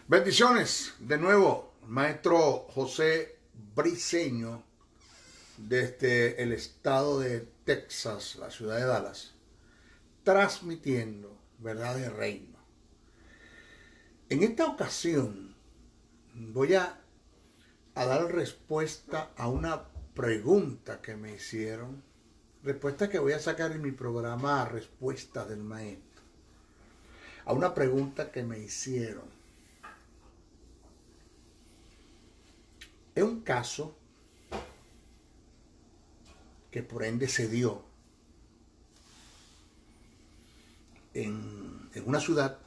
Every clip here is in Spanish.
Bendiciones de nuevo, maestro José Briceño, desde el estado de Texas, la ciudad de Dallas, transmitiendo verdad de reino. En esta ocasión voy a dar respuesta a una pregunta que me hicieron, respuesta que voy a sacar en mi programa Respuesta del Maestro, a una pregunta que me hicieron. Es un caso que por ende se dio en una ciudad,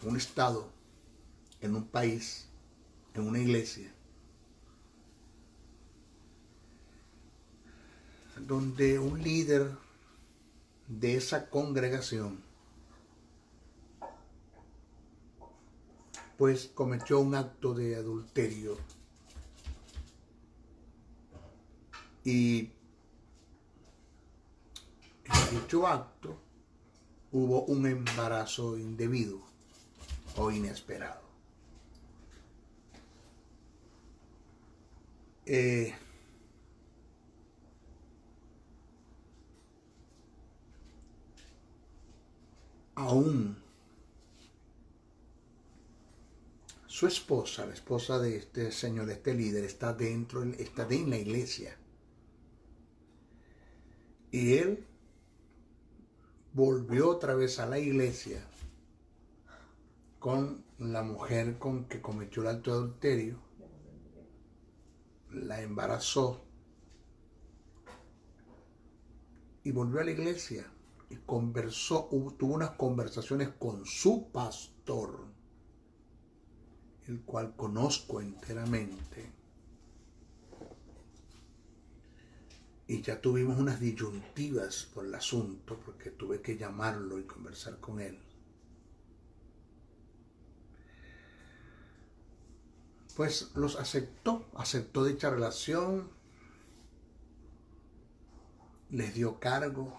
en un estado, en un país, en una iglesia, donde un líder de esa congregación pues cometió un acto de adulterio y en dicho acto hubo un embarazo indebido o inesperado. Aún su esposa, la esposa de este señor, de este líder, está en la iglesia. Y él volvió otra vez a la iglesia con la mujer con que cometió el acto de adulterio, la embarazó y volvió a la iglesia y tuvo unas conversaciones con su pastor, el cual conozco enteramente. Y ya tuvimos unas disyuntivas por el asunto, porque tuve que llamarlo y conversar con él. Pues los aceptó dicha relación, les dio cargo.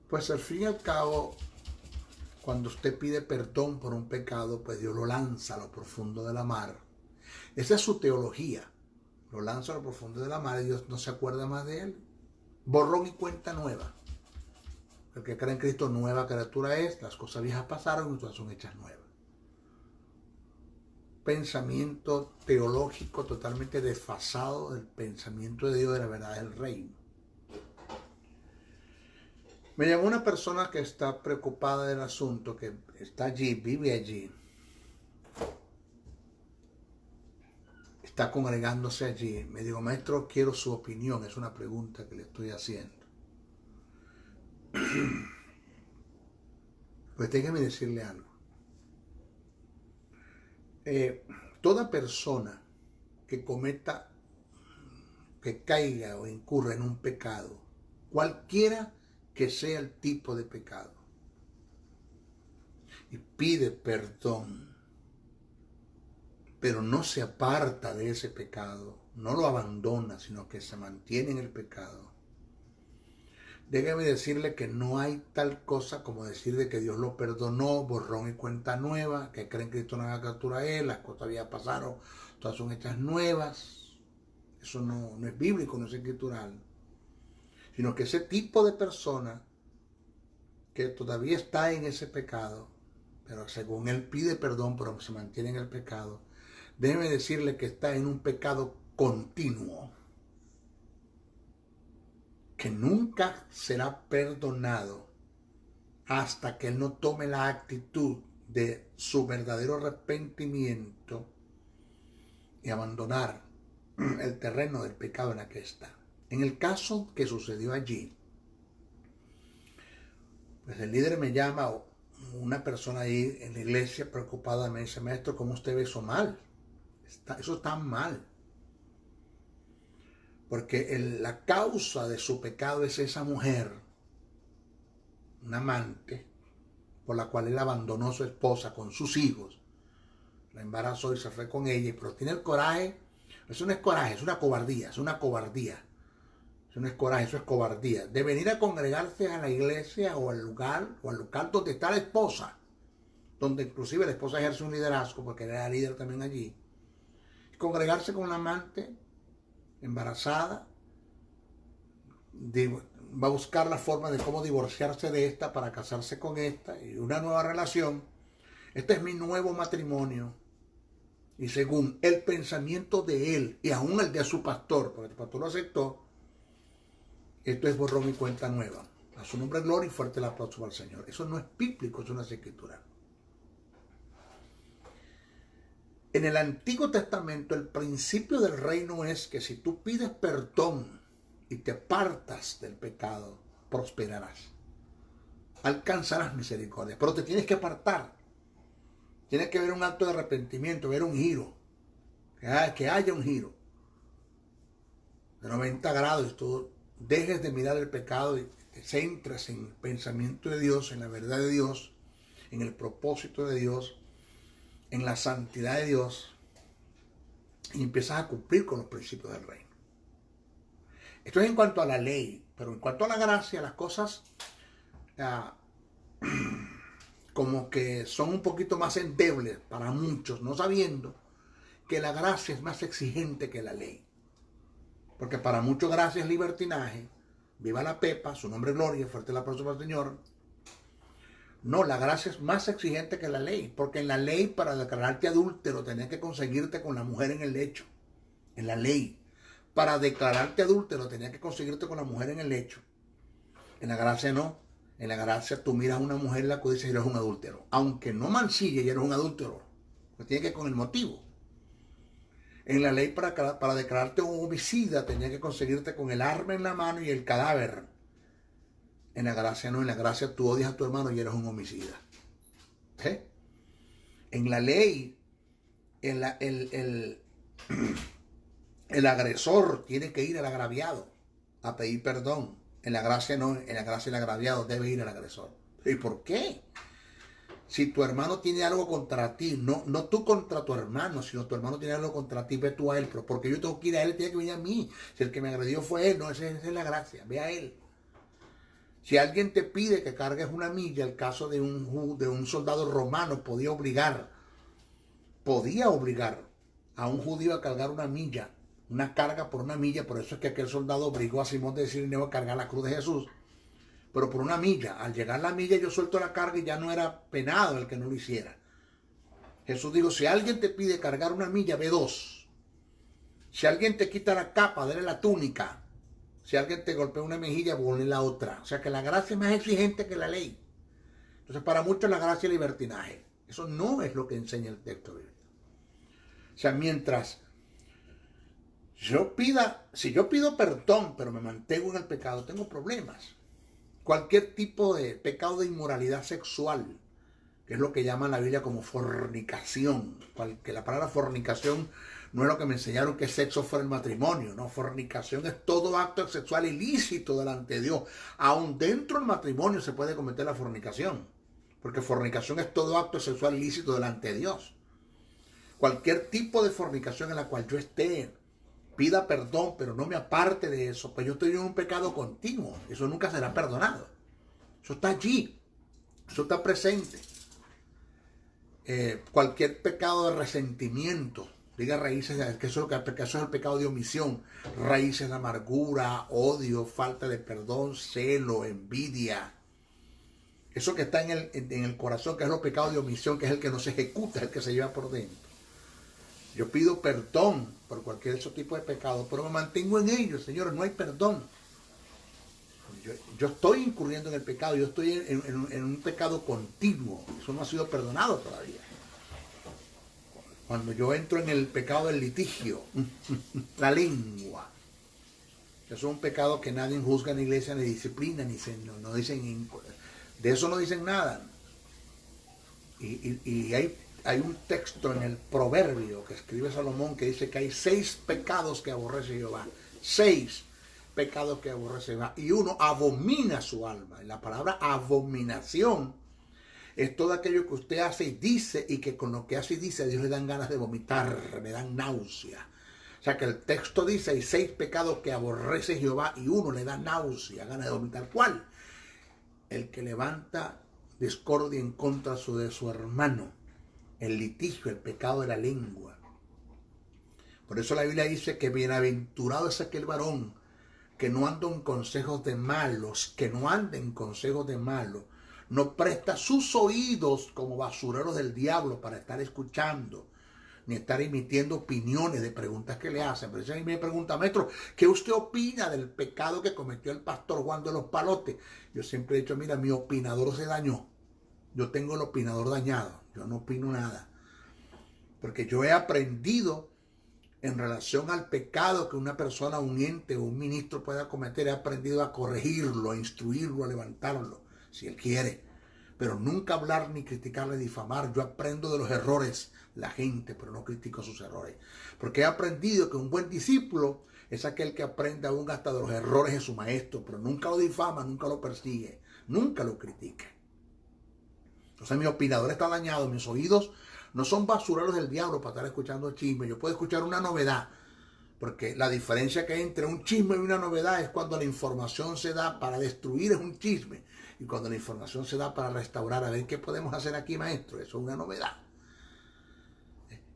Pues al fin y al cabo, cuando usted pide perdón por un pecado, pues Dios lo lanza a lo profundo de la mar. Esa es su teología. Lo lanza a lo profundo de la mar y Dios no se acuerda más de él. Borrón y cuenta nueva. El que cree en Cristo, nueva criatura es. Las cosas viejas pasaron y todas son hechas nuevas. Pensamiento teológico totalmente desfasado del pensamiento de Dios, de la verdad del reino. Me llamó una persona que está preocupada del asunto, que está allí, vive allí, está congregándose allí. Me dijo, maestro, quiero su opinión, es una pregunta que le estoy haciendo. Pues déjeme decirle algo. Toda persona que que caiga o incurra en un pecado, cualquiera que sea el tipo de pecado, y pide perdón, pero no se aparta de ese pecado, no lo abandona, sino que se mantiene en el pecado, déjeme decirle que no hay tal cosa como decir de que Dios lo perdonó, borrón y cuenta nueva, que creen que Cristo nueva criatura es, las cosas ya pasaron, todas son hechas nuevas. Eso no es bíblico, no es escritural. Sino que ese tipo de persona que todavía está en ese pecado, pero según él pide perdón, pero se mantiene en el pecado, déjeme decirle que está en un pecado continuo, que nunca será perdonado hasta que él no tome la actitud de su verdadero arrepentimiento y abandonar el terreno del pecado en el que está. En el caso que sucedió allí, pues el líder me llama, una persona ahí en la iglesia preocupada me dice, maestro, ¿cómo usted ve eso mal? Eso está mal. Porque la causa de su pecado es esa mujer, una amante, por la cual él abandonó a su esposa con sus hijos, la embarazó y se fue con ella, pero tiene el coraje. Eso no es coraje, es una cobardía, Eso no es coraje, eso es cobardía. De venir a congregarse a la iglesia o al lugar donde está la esposa, donde inclusive la esposa ejerce un liderazgo, porque era líder también allí, congregarse con una amante embarazada, va a buscar la forma de cómo divorciarse de esta para casarse con esta y una nueva relación. Este es mi nuevo matrimonio. Y según el pensamiento de él y aún el de su pastor, porque el pastor lo aceptó, esto es borrón y cuenta nueva. A su nombre gloria y fuerte el aplauso al Señor. Eso no es bíblico, eso no es escritura. En el Antiguo Testamento el principio del reino es que si tú pides perdón y te apartas del pecado, prosperarás. Alcanzarás misericordia, pero te tienes que apartar. Tiene que haber un acto de arrepentimiento, ver un giro, que haya un giro de 90 grados, tú dejes de mirar el pecado y te centras en el pensamiento de Dios, en la verdad de Dios, en el propósito de Dios, en la santidad de Dios, y empiezas a cumplir con los principios del reino. Esto es en cuanto a la ley, pero en cuanto a la gracia, las cosas como que son un poquito más endebles para muchos, no sabiendo que la gracia es más exigente que la ley. Porque para muchos gracia es libertinaje. Viva la Pepa, su nombre es gloria, fuerte el aplauso para el Señor. No, la gracia es más exigente que la ley, porque en la ley para declararte adúltero tenías que conseguirte con la mujer en el lecho. En la ley, para declararte adúltero tenías que conseguirte con la mujer en el lecho. En la gracia no. En la gracia tú miras a una mujer, la codicia y eres un adúltero. Aunque no mancille y eres un adúltero. Pues tiene que ver con el motivo. En la ley para declararte un homicida tenías que conseguirte con el arma en la mano y el cadáver. En la gracia no. En la gracia tú odias a tu hermano y eres un homicida. ¿Eh? En la ley, el agresor tiene que ir al agraviado a pedir perdón. En la gracia no, en la gracia el agraviado debe ir al agresor. ¿Y por qué? Si tu hermano tiene algo contra ti, no tú contra tu hermano, sino tu hermano tiene algo contra ti, ve tú a él. Pero porque yo tengo que ir a él, tiene que venir a mí. Si el que me agredió fue él, no, esa es la gracia, ve a él. Si alguien te pide que cargues una milla, el caso de un soldado romano podía obligar a un judío a cargar una milla, una carga por una milla. Por eso es que aquel soldado obligó a Simón de Cirineo a cargar la cruz de Jesús, pero por una milla. Al llegar la milla yo suelto la carga y ya no era penado el que no lo hiciera. Jesús dijo, si alguien te pide cargar una milla, ve dos. Si alguien te quita la capa, dale la túnica. Si alguien te golpea una mejilla, ponle la otra. O sea que la gracia es más exigente que la ley. Entonces para muchos la gracia es libertinaje. Eso no es lo que enseña el texto bíblico. O sea, mientras si yo pido perdón, pero me mantengo en el pecado, tengo problemas. Cualquier tipo de pecado de inmoralidad sexual, que es lo que llama la Biblia como fornicación, que la palabra fornicación no es lo que me enseñaron que sexo fuera el matrimonio, no, fornicación es todo acto sexual ilícito delante de Dios. Aún dentro del matrimonio se puede cometer la fornicación, porque fornicación es todo acto sexual ilícito delante de Dios. Cualquier tipo de fornicación en la cual yo esté, pida perdón, pero no me aparte de eso, pues yo estoy en un pecado continuo. Eso nunca será perdonado. Eso está allí. Eso está presente. Cualquier pecado de resentimiento, diga raíces, que eso es el pecado de omisión, raíces de amargura, odio, falta de perdón, celo, envidia. Eso que está en el corazón, que es los pecados de omisión, que es el que no se ejecuta, es el que se lleva por dentro. Yo pido perdón por cualquier otro tipo de pecado, pero me mantengo en ellos, señores, no hay perdón. Yo estoy incurriendo en el pecado, yo estoy en un pecado continuo, eso no ha sido perdonado todavía. Cuando yo entro en el pecado del litigio, la lengua, eso es un pecado que nadie juzga en la iglesia, ni disciplina, no dicen, de eso no dicen nada. Y hay un texto en el Proverbio que escribe Salomón que dice que hay 6 pecados que aborrece Jehová. 6 pecados que aborrece Jehová. Y uno abomina su alma. Y la palabra abominación es todo aquello que usted hace y dice, y que con lo que hace y dice a Dios le dan ganas de vomitar, le dan náusea. O sea que el texto dice hay 6 pecados que aborrece Jehová y uno le da náusea, ganas de vomitar. ¿Cuál? El que levanta discordia en contra de su hermano, el litigio, el pecado de la lengua. Por eso la Biblia dice que bienaventurado es aquel varón que no anda en consejos de malos, que no anda en consejos de malos, no presta sus oídos como basureros del diablo para estar escuchando, ni estar emitiendo opiniones de preguntas que le hacen. Pero si a mí me pregunta, maestro, ¿qué usted opina del pecado que cometió el pastor Juan de los Palotes? Yo siempre he dicho, mira, mi opinador se dañó. Yo tengo el opinador dañado. Yo no opino nada. Porque yo he aprendido en relación al pecado que una persona, un ente o un ministro pueda cometer, he aprendido a corregirlo, a instruirlo, a levantarlo, si él quiere. Pero nunca hablar ni criticar ni difamar. Yo aprendo de los errores de la gente, pero no critico sus errores. Porque he aprendido que un buen discípulo es aquel que aprende aún hasta de los errores de su maestro, pero nunca lo difama, nunca lo persigue, nunca lo critica. Entonces mi opinador está dañado, mis oídos no son basureros del diablo para estar escuchando chisme. Yo puedo escuchar una novedad, porque la diferencia que hay entre un chisme y una novedad es cuando la información se da para destruir, es un chisme. Y cuando la información se da para restaurar, a ver qué podemos hacer aquí, maestro, eso es una novedad.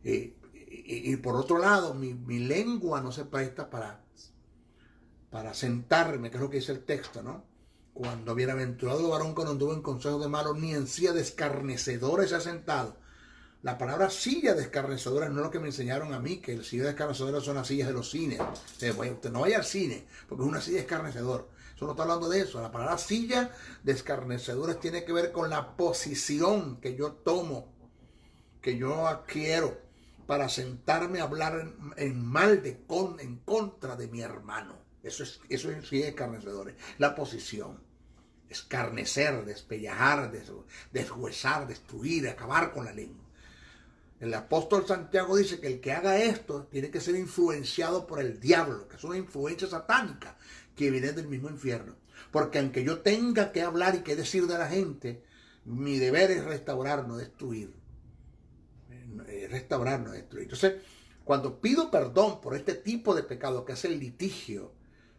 Y por otro lado, mi lengua no se presta para sentarme, que es lo que dice el texto, ¿no? Cuando bienaventurado el varón que no anduvo en consejos de malos, ni en silla de escarnecedores se ha sentado. La palabra silla de escarnecedores no es lo que me enseñaron a mí, que el silla de escarnecedores son las sillas de los cines. Usted no vaya al cine, porque es una silla de escarnecedor. Eso no está hablando de eso. La palabra silla de escarnecedores tiene que ver con la posición que yo tomo, que yo adquiero para sentarme a hablar en mal en contra de mi hermano. Eso es silla de escarnecedores. La posición. Escarnecer, despellejar, deshuesar, destruir, acabar con la lengua. El apóstol Santiago dice que el que haga esto tiene que ser influenciado por el diablo, que es una influencia satánica que viene del mismo infierno. Porque aunque yo tenga que hablar y que decir de la gente, mi deber es restaurar, no destruir. Restaurar, no destruir. Entonces, cuando pido perdón por este tipo de pecado que es el litigio,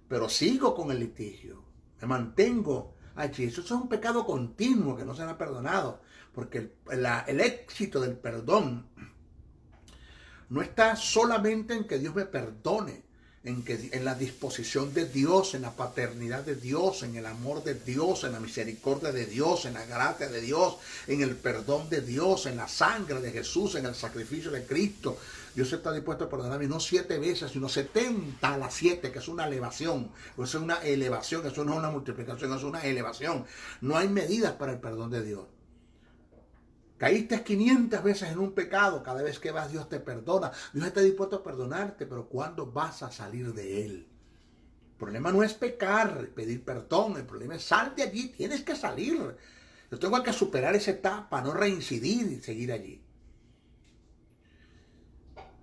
pero sigo con el litigio, me mantengo allí, eso es un pecado continuo que no será perdonado. Porque el éxito del perdón no está solamente en que Dios me perdone, en la disposición de Dios, en la paternidad de Dios, en el amor de Dios, en la misericordia de Dios, en la gracia de Dios, en el perdón de Dios, en la sangre de Jesús, en el sacrificio de Cristo. Dios está dispuesto a perdonarme no 7 veces, sino 70 a las 7, que es una elevación. Eso es una elevación, eso no es una multiplicación, eso es una elevación. No hay medidas para el perdón de Dios. Caíste 500 veces en un pecado, cada vez que vas Dios te perdona. Dios está dispuesto a perdonarte, pero ¿cuándo vas a salir de él? El problema no es pecar, pedir perdón, el problema es sal de allí, tienes que salir. Yo tengo que superar esa etapa, no reincidir y seguir allí.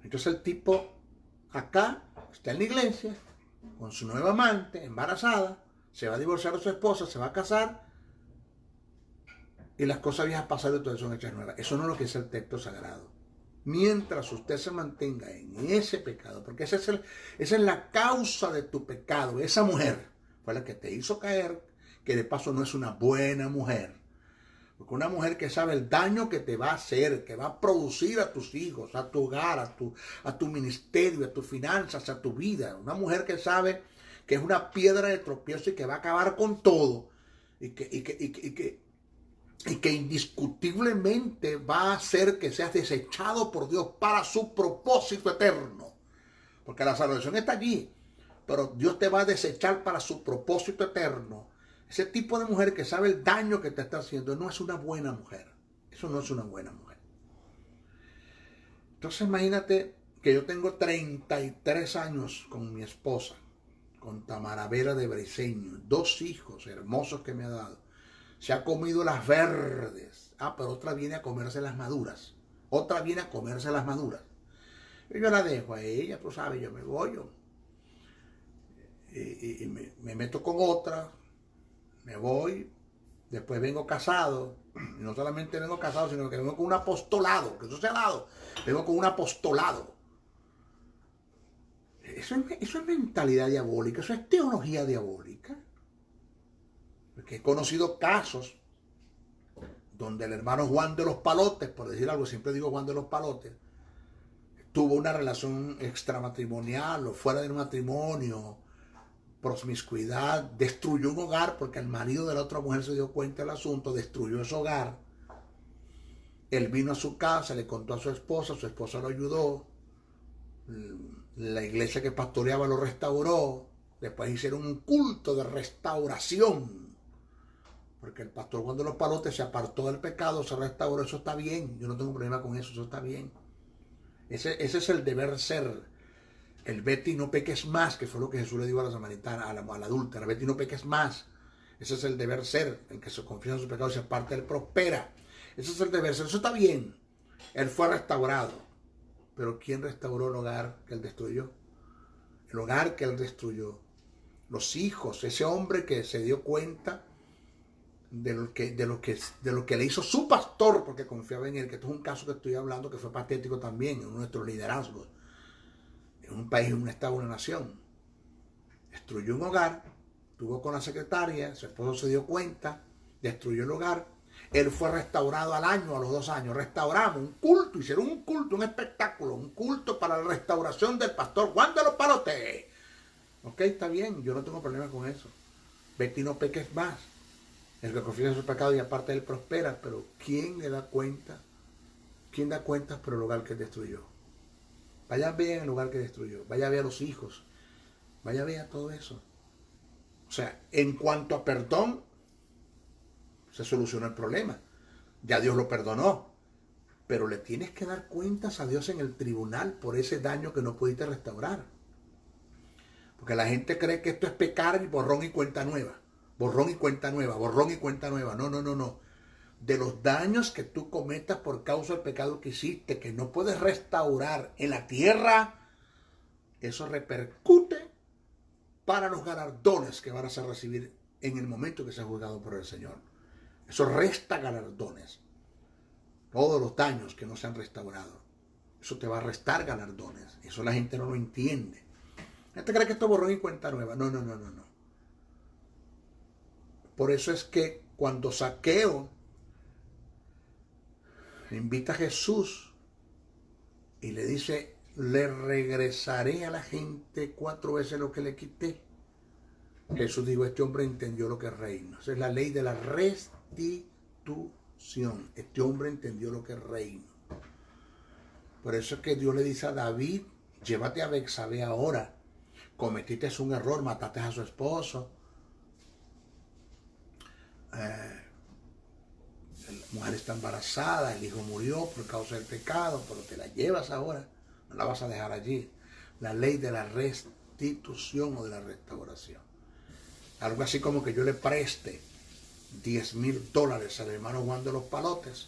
Entonces el tipo acá está en la iglesia, con su nueva amante, embarazada, se va a divorciar de su esposa, se va a casar, y las cosas viejas pasaron y todas son hechas nuevas. Eso no es lo que es el texto sagrado. Mientras usted se mantenga en ese pecado, porque esa es la causa de tu pecado. Esa mujer fue la que te hizo caer, que de paso no es una buena mujer. Porque una mujer que sabe el daño que te va a hacer, que va a producir a tus hijos, a tu hogar, a tu ministerio, a tus finanzas, a tu vida. Una mujer que sabe que es una piedra de tropiezo y que va a acabar con todo. Y que indiscutiblemente va a hacer que seas desechado por Dios para su propósito eterno. Porque la salvación está allí, pero Dios te va a desechar para su propósito eterno. Ese tipo de mujer que sabe el daño que te está haciendo no es una buena mujer. Eso no es una buena mujer. Entonces imagínate que yo tengo 33 años con mi esposa, con Tamara Vera de Briceño, 2 hijos hermosos que me ha dado. Se ha comido las verdes. Pero otra viene a comerse las maduras. Otra viene a comerse las maduras. Y yo la dejo a ella, tú sabes, yo me voy. Y me meto con otra. Me voy. Después vengo casado. Y no solamente vengo casado, sino que vengo con un apostolado. Que eso se ha dado. Vengo con un apostolado. Eso es mentalidad diabólica. Eso es teología diabólica. Porque he conocido casos donde el hermano Juan de los Palotes, por decir algo, siempre digo Juan de los Palotes, tuvo una relación extramatrimonial o fuera del matrimonio, promiscuidad, destruyó un hogar porque el marido de la otra mujer se dio cuenta del asunto, destruyó ese hogar. Él vino a su casa, le contó a su esposa lo ayudó, la iglesia que pastoreaba lo restauró, después hicieron un culto de restauración, porque el pastor Juan de los Palotes se apartó del pecado, se restauró, eso está bien, yo no tengo problema con eso, eso está bien. Ese es el deber ser. El vete y no peques más, que fue lo que Jesús le dijo a la samaritana, a la adúltera, vete y no peques más. Ese es el deber ser, el que se confía en su pecado y se aparta, él prospera. Ese es el deber ser, eso está bien. Él fue restaurado. Pero ¿quién restauró el hogar que él destruyó? El hogar que él destruyó. Los hijos, ese hombre que se dio cuenta de lo que le hizo su pastor, porque confiaba en él, que esto es un caso que estoy hablando que fue patético también en nuestros liderazgos. En un país, en un estado, una nación. Destruyó un hogar, estuvo con la secretaria, su esposo se dio cuenta, destruyó el hogar. Él fue restaurado al año, a los 2 años. Restauramos un culto, hicieron un culto, un espectáculo, un culto para la restauración del pastor Juan de los Palotes. Ok, está bien, yo no tengo problema con eso. Vete y no peques más. El que confiesa en su pecado y aparte él prospera, pero ¿quién le da cuenta? ¿Quién da cuentas por el hogar que destruyó? Vaya a ver el lugar que destruyó. Vaya a ver a los hijos. Vaya a ver todo eso. O sea, en cuanto a perdón, se solucionó el problema. Ya Dios lo perdonó. Pero le tienes que dar cuentas a Dios en el tribunal por ese daño que no pudiste restaurar. Porque la gente cree que esto es pecar y borrón y cuenta nueva. Borrón y cuenta nueva, borrón y cuenta nueva. No, no, no, no. De los daños que tú cometas por causa del pecado que hiciste, que no puedes restaurar en la tierra, eso repercute para los galardones que vas a recibir en el momento que seas juzgado por el Señor. Eso resta galardones. Todos los daños que no se han restaurado, eso te va a restar galardones. Eso la gente no lo entiende. La gente cree que esto es borrón y cuenta nueva. No, no, no, no, no. Por eso es que cuando Zaqueo invita a Jesús y le dice, le regresaré a la gente 4 veces lo que le quité. Jesús dijo, este hombre entendió lo que es reino. Esa es la ley de la restitución. Este hombre entendió lo que es reino. Por eso es que Dios le dice a David, llévate a Betsabé ahora. Cometiste un error, mataste a su esposo. La mujer está embarazada, el hijo murió por causa del pecado, pero te la llevas ahora, no la vas a dejar allí. La ley de la restitución o de la restauración. Algo así como que yo le preste $10,000 al hermano Juan de los Palotes.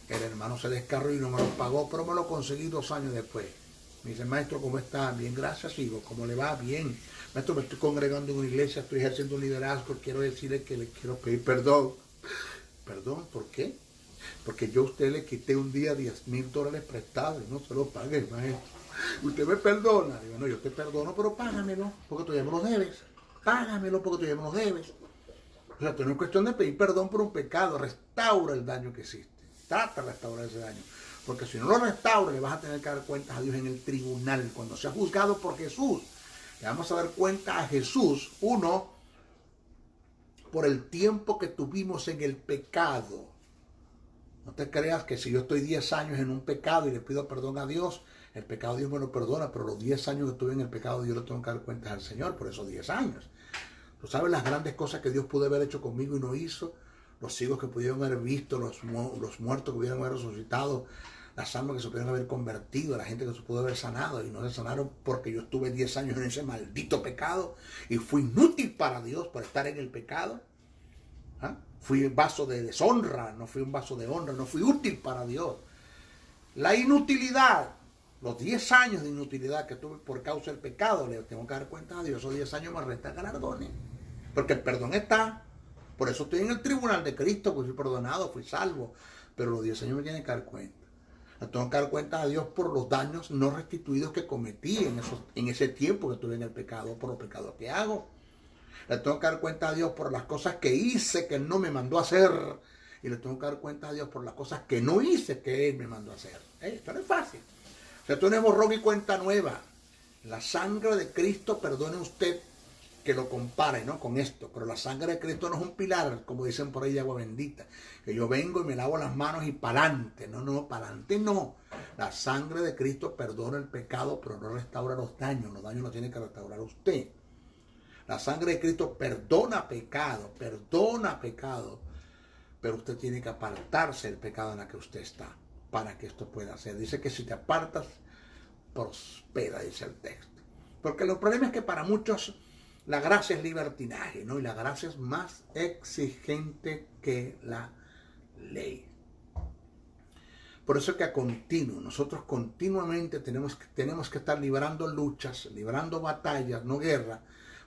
El hermano se descarró y no me lo pagó, pero me lo conseguí 2 años después. Me dice, maestro, ¿cómo está? Bien, gracias, hijo. ¿Cómo le va? Bien. Maestro, me estoy congregando en una iglesia, estoy ejerciendo un liderazgo, quiero decirle que le quiero pedir perdón. ¿Perdón? ¿Por qué? Porque yo a usted le quité un día $10,000 prestados y no se lo pague, maestro. Usted me perdona. Digo, no, yo te perdono, pero págamelo, porque todavía me lo debes. Págamelo, porque todavía me lo debes. O sea, esto no es cuestión de pedir perdón por un pecado. Restaura el daño que existe. Trata de restaurar ese daño. Porque si no lo restaura, le vas a tener que dar cuentas a Dios en el tribunal. Cuando sea juzgado por Jesús, le vamos a dar cuenta a Jesús, uno, por el tiempo que tuvimos en el pecado. No te creas que si yo estoy 10 años en un pecado y le pido perdón a Dios, el pecado Dios me lo perdona, pero los 10 años que estuve en el pecado, Dios le tengo que dar cuentas al Señor por esos 10 años. ¿Tú sabes las grandes cosas que Dios pudo haber hecho conmigo y no hizo? Los ciegos que pudieron haber visto, los muertos que pudieron haber resucitado, las almas que se pudieron haber convertido, la gente que se pudo haber sanado y no se sanaron porque yo estuve 10 años en ese maldito pecado y fui inútil para Dios por estar en el pecado. ¿Ah? Fui un vaso de deshonra, no fui un vaso de honra, no fui útil para Dios. La inutilidad, los 10 años de inutilidad que tuve por causa del pecado, le tengo que dar cuenta a Dios. Esos 10 años me restan galardones. Porque el perdón está. Por eso estoy en el tribunal de Cristo, porque fui perdonado, fui salvo. Pero los 10 años me tienen que dar cuenta. Le tengo que dar cuenta a Dios por los daños no restituidos que cometí en ese tiempo que estuve en el pecado, por los pecados que hago. Le tengo que dar cuenta a Dios por las cosas que hice que Él no me mandó a hacer y le tengo que dar cuenta a Dios por las cosas que no hice que Él me mandó a hacer. Esto no es fácil. O sea, esto no es borrón y cuenta nueva. La sangre de Cristo, perdone usted que lo compare, ¿no?, con esto, pero la sangre de Cristo no es un pilar, como dicen por ahí, de agua bendita, que yo vengo y me lavo las manos y pa'lante. No, pa'lante no. La sangre de Cristo perdona el pecado, pero no restaura los daños los tiene que restaurar usted. La sangre de Cristo perdona pecado, pero usted tiene que apartarse del pecado en el que usted está para que esto pueda ser. Dice que si te apartas, prospera, dice el texto. Porque el problema es que para muchos la gracia es libertinaje, ¿no? Y la gracia es más exigente que la ley. Por eso es que nosotros continuamente tenemos que estar librando luchas, librando batallas, no guerra,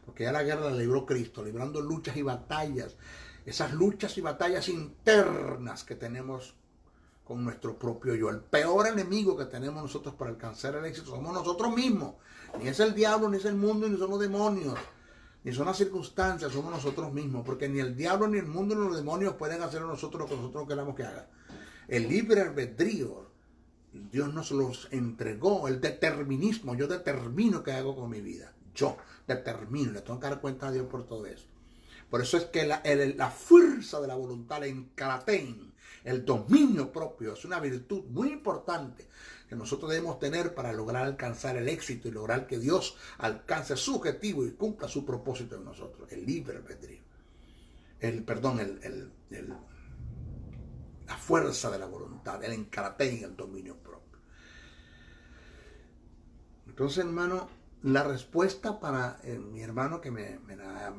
porque ya la guerra la libró Cristo, librando luchas y batallas, esas luchas y batallas internas que tenemos con nuestro propio yo. El peor enemigo que tenemos nosotros para alcanzar el éxito somos nosotros mismos. Ni es el diablo, ni es el mundo, ni son los demonios, ni son las circunstancias, somos nosotros mismos, porque ni el diablo, ni el mundo, ni los demonios pueden hacer a nosotros lo que nosotros queramos que haga. El libre albedrío, Dios nos los entregó, el determinismo, yo determino qué hago con mi vida. Yo determino, le tengo que dar cuenta a Dios por todo eso. Por eso es que la fuerza de la voluntad, el encaraten, el dominio propio, es una virtud muy importante que nosotros debemos tener para lograr alcanzar el éxito y lograr que Dios alcance su objetivo y cumpla su propósito en nosotros. El libre albedrío. La fuerza de la voluntad, el encaraten, el dominio propio. Entonces, hermano, la respuesta para mi hermano que me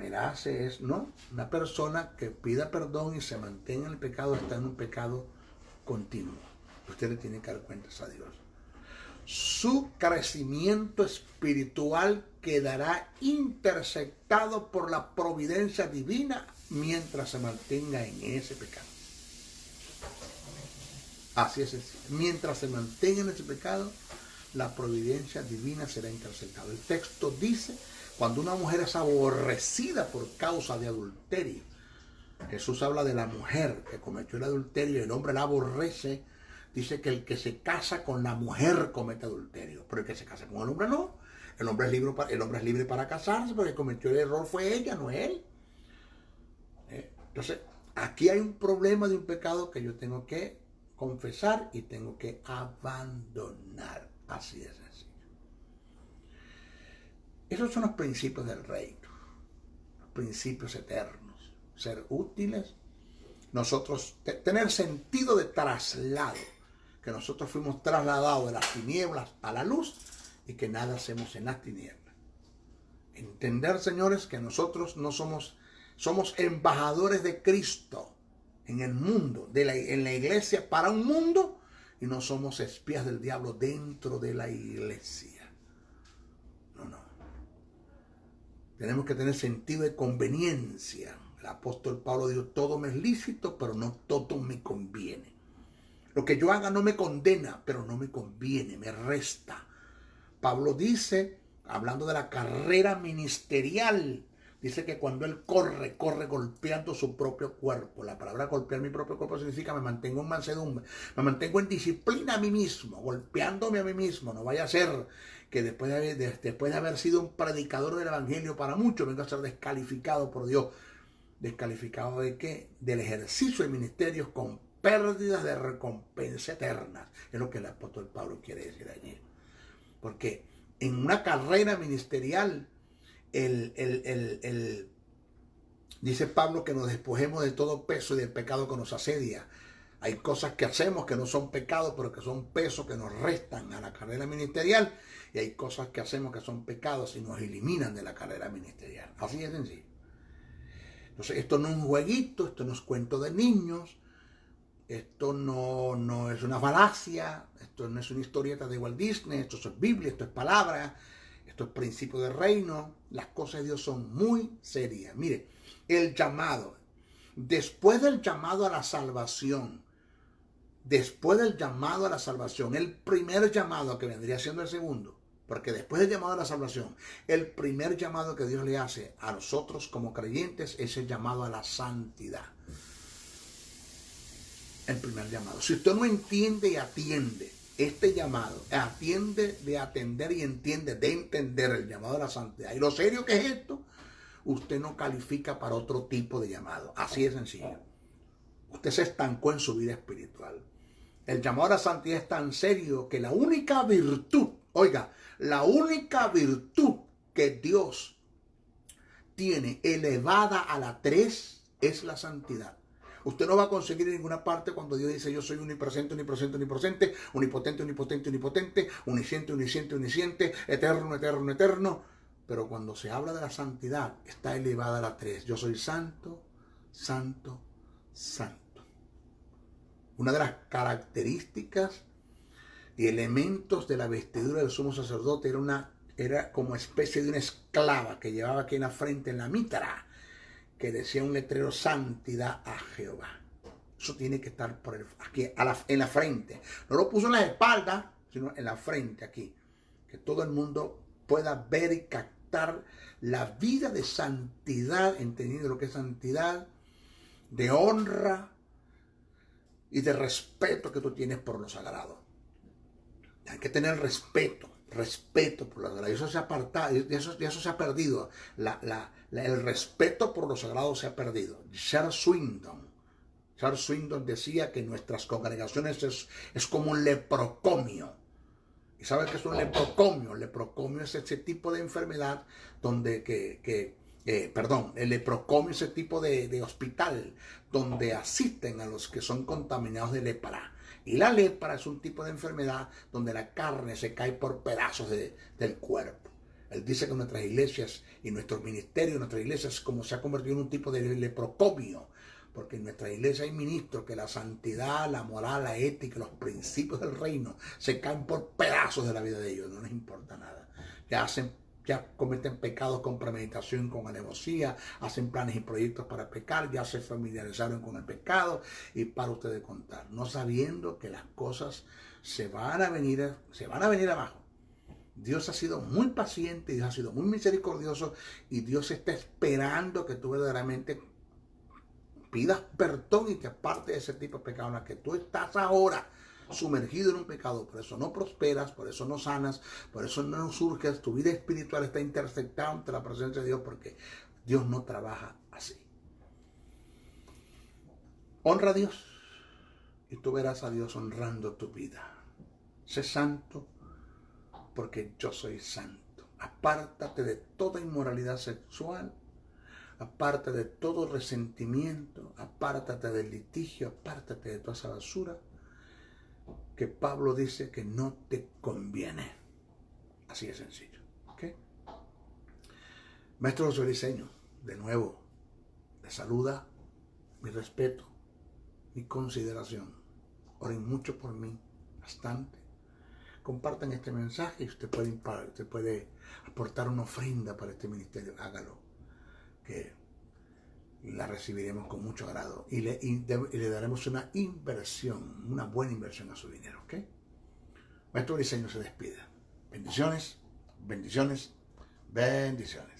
la hace es no. Una persona que pida perdón y se mantenga en el pecado está en un pecado continuo. Usted le tiene que dar cuentas a Dios. Su crecimiento espiritual quedará interceptado por la providencia divina mientras se mantenga en ese pecado. Así es sencillo. Mientras se mantenga en ese pecado, la providencia divina será interceptada. El texto dice, cuando una mujer es aborrecida por causa de adulterio, Jesús habla de la mujer que cometió el adulterio y el hombre la aborrece. Dice que el que se casa con la mujer comete adulterio, pero el que se casa con el hombre no. El hombre es libre para casarse, pero el que cometió el error fue ella, no él. Entonces, aquí hay un problema de un pecado que yo tengo que confesar y tengo que abandonar. Así de sencillo. Esos son los principios del reino, los principios eternos. Ser útiles, nosotros tener sentido de traslado, que nosotros fuimos trasladados de las tinieblas a la luz y que nada hacemos en las tinieblas. Entender, señores, que nosotros no somos embajadores de Cristo en el mundo, en la iglesia para un mundo, y no somos espías del diablo dentro de la iglesia. No. Tenemos que tener sentido de conveniencia. El apóstol Pablo dijo, todo me es lícito, pero no todo me conviene. Lo que yo haga no me condena, pero no me conviene, me resta. Pablo dice, hablando de la carrera ministerial, dice que cuando él corre golpeando su propio cuerpo. La palabra golpear mi propio cuerpo significa me mantengo en mansedumbre, me mantengo en disciplina a mí mismo, golpeándome a mí mismo. No vaya a ser que después de haber sido un predicador del evangelio para muchos, venga a ser descalificado por Dios. ¿Descalificado de qué? Del ejercicio de ministerios con pérdidas de recompensa eterna. Es lo que el apóstol Pablo quiere decir allí. Porque en una carrera ministerial, dice Pablo que nos despojemos de todo peso y del pecado que nos asedia. Hay cosas que hacemos que no son pecados, pero que son pesos que nos restan a la carrera ministerial. Y hay cosas que hacemos que son pecados y nos eliminan de la carrera ministerial. Así es sencillo. Entonces, esto no es un jueguito, esto no es cuento de niños, esto no es una falacia, esto no es una historieta de Walt Disney, esto es Biblia, esto es palabra, esto es principio de reino. Las cosas de Dios son muy serias. Mire, el llamado, después del llamado a la salvación, el primer llamado que vendría siendo el segundo, porque después del llamado a la salvación, el primer llamado que Dios le hace a nosotros como creyentes es el llamado a la santidad. el primer llamado. Si usted no entiende y atiende este llamado, atiende de atender y entiende de entender el llamado de la santidad y lo serio que es esto, usted no califica para otro tipo de llamado. Así de sencillo. Usted se estancó en su vida espiritual. El llamado a la santidad es tan serio que la única virtud, oiga, la única virtud que Dios tiene elevada a la 3 es la santidad. Usted no va a conseguir en ninguna parte cuando Dios dice yo soy omnipresente, omnipresente, omnipresente, omnipotente, omnipotente, omnipotente, omnisciente, omnisciente, omnisciente, eterno, eterno, eterno. Pero cuando se habla de la santidad, está elevada a la 3. Yo soy santo, santo, santo. Una de las características y elementos de la vestidura del sumo sacerdote era como especie de una esclava que llevaba aquí en la frente, en la mitra, que decía un letrero: santidad a Jehová. Eso tiene que estar aquí en la frente. No lo puso en la espalda, sino en la frente aquí. Que todo el mundo pueda ver y captar la vida de santidad, entendiendo lo que es santidad, de honra y de respeto que tú tienes por lo sagrado. Hay que tener respeto por lo sagrado. Eso se ha apartado, eso se ha perdido. El respeto por lo sagrado se ha perdido. Charles Swindoll decía que nuestras congregaciones es como un leprocomio. ¿Y sabes qué es un leprocomio? El leprocomio es ese tipo de enfermedad donde el leprocomio es ese tipo de hospital donde asisten a los que son contaminados de lepra. Y la lepra es un tipo de enfermedad donde la carne se cae por pedazos del cuerpo. Él dice que nuestras iglesias y nuestros ministerios, nuestras iglesias como se ha convertido en un tipo de leprocomio. Porque en nuestra iglesia hay ministros que la santidad, la moral, la ética, los principios del reino se caen por pedazos de la vida de ellos. No les importa nada. Ya cometen pecados con premeditación, con alevosía, hacen planes y proyectos para pecar, ya se familiarizaron con el pecado y para ustedes contar, no sabiendo que las cosas se van a venir abajo. Dios ha sido muy paciente, Dios ha sido muy misericordioso y Dios está esperando que tú verdaderamente pidas perdón y te apartes de ese tipo de pecado en el que tú estás ahora sumergido en un pecado. Por eso no prosperas, por eso no sanas, por eso no surges. Tu vida espiritual está interceptada ante la presencia de Dios porque Dios no trabaja así. Honra a Dios y tú verás a Dios honrando tu vida. Sé santo porque yo soy santo. Apártate de toda inmoralidad sexual. Apártate de todo resentimiento, apártate del litigio, apártate de toda esa basura que Pablo dice que no te conviene. Así de sencillo. ¿Okay? Maestro José Briceño, de nuevo, le saluda, mi respeto, mi consideración. Oren mucho por mí, bastante. Compartan este mensaje y usted puede aportar una ofrenda para este ministerio. Hágalo, que la recibiremos con mucho agrado y le daremos una inversión, una buena inversión a su dinero. ¿Ok? Maestro Briceño se despide. Bendiciones, bendiciones, bendiciones.